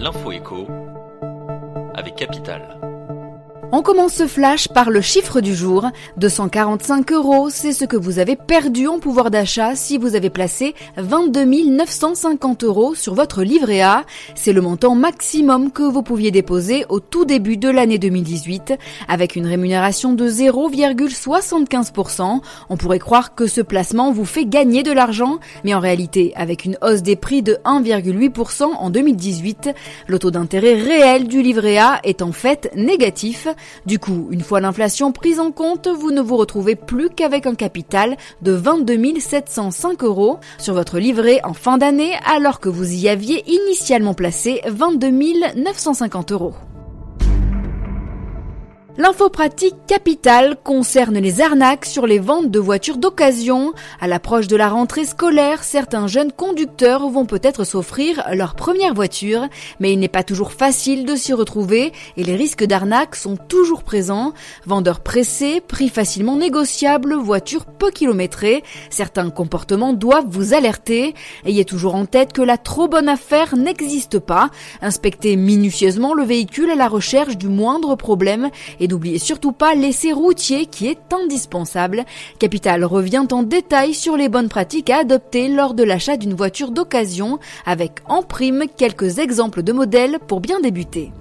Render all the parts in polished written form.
L'info écho avec Capital. On commence ce flash par le chiffre du jour. 245 €, c'est ce que vous avez perdu en pouvoir d'achat si vous avez placé 22 950 € sur votre livret A. C'est le montant maximum que vous pouviez déposer au tout début de l'année 2018. Avec une rémunération de 0,75%, on pourrait croire que ce placement vous fait gagner de l'argent, mais en réalité, avec une hausse des prix de 1,8% en 2018, le taux d'intérêt réel du livret A est en fait négatif. Du coup, une fois l'inflation prise en compte, vous ne vous retrouvez plus qu'avec un capital de 22 705 € sur votre livret en fin d'année, alors que vous y aviez initialement placé 22 950 €. L'info pratique Capital concerne les arnaques sur les ventes de voitures d'occasion. À l'approche de la rentrée scolaire, certains jeunes conducteurs vont peut-être s'offrir leur première voiture, mais il n'est pas toujours facile de s'y retrouver et les risques d'arnaque sont toujours présents. Vendeurs pressés, prix facilement négociables, voitures peu kilométrées, certains comportements doivent vous alerter. Ayez toujours en tête que la trop bonne affaire n'existe pas. Inspectez minutieusement le véhicule à la recherche du moindre problème et n'oubliez surtout pas l'essai routier qui est indispensable. Capital revient en détail sur les bonnes pratiques à adopter lors de l'achat d'une voiture d'occasion, avec en prime quelques exemples de modèles pour bien débuter.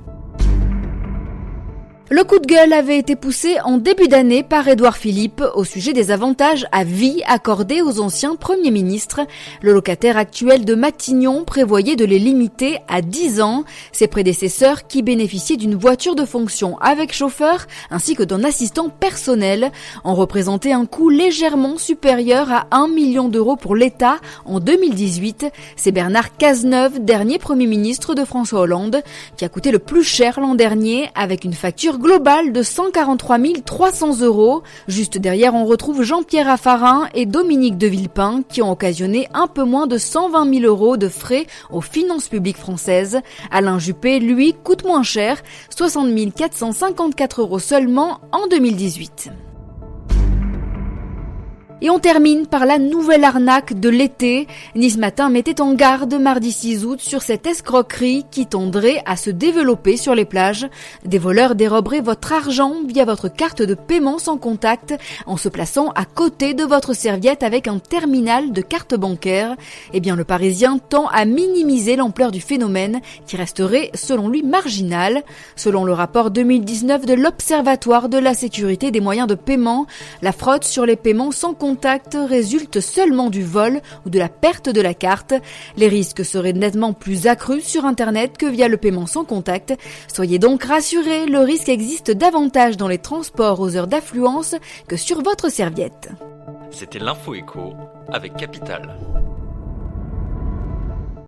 Le coup de gueule avait été poussé en début d'année par Édouard Philippe au sujet des avantages à vie accordés aux anciens premiers ministres. Le locataire actuel de Matignon prévoyait de les limiter à 10 ans. Ses prédécesseurs, qui bénéficiaient d'une voiture de fonction avec chauffeur ainsi que d'un assistant personnel, ont représenté un coût légèrement supérieur à 1 million d'euros pour l'État en 2018. C'est Bernard Cazeneuve, dernier Premier ministre de François Hollande, qui a coûté le plus cher l'an dernier avec une facture global de 143 300 €. Juste derrière, on retrouve Jean-Pierre Raffarin et Dominique de Villepin qui ont occasionné un peu moins de 120 000 € de frais aux finances publiques françaises. Alain Juppé, lui, coûte moins cher, 60 454 € seulement en 2018. Et on termine par la nouvelle arnaque de l'été. Nice Matin mettait en garde mardi 6 août sur cette escroquerie qui tendrait à se développer sur les plages. Des voleurs déroberaient votre argent via votre carte de paiement sans contact en se plaçant à côté de votre serviette avec un terminal de carte bancaire. Eh bien, le Parisien tend à minimiser l'ampleur du phénomène qui resterait, selon lui, marginal. Selon le rapport 2019 de l'Observatoire de la sécurité des moyens de paiement, la fraude sur les paiements sans contact résulte seulement du vol ou de la perte de la carte. Les risques seraient nettement plus accrus sur Internet que via le paiement sans contact. Soyez donc rassurés, le risque existe davantage dans les transports aux heures d'affluence que sur votre serviette. C'était l'info écho avec Capital.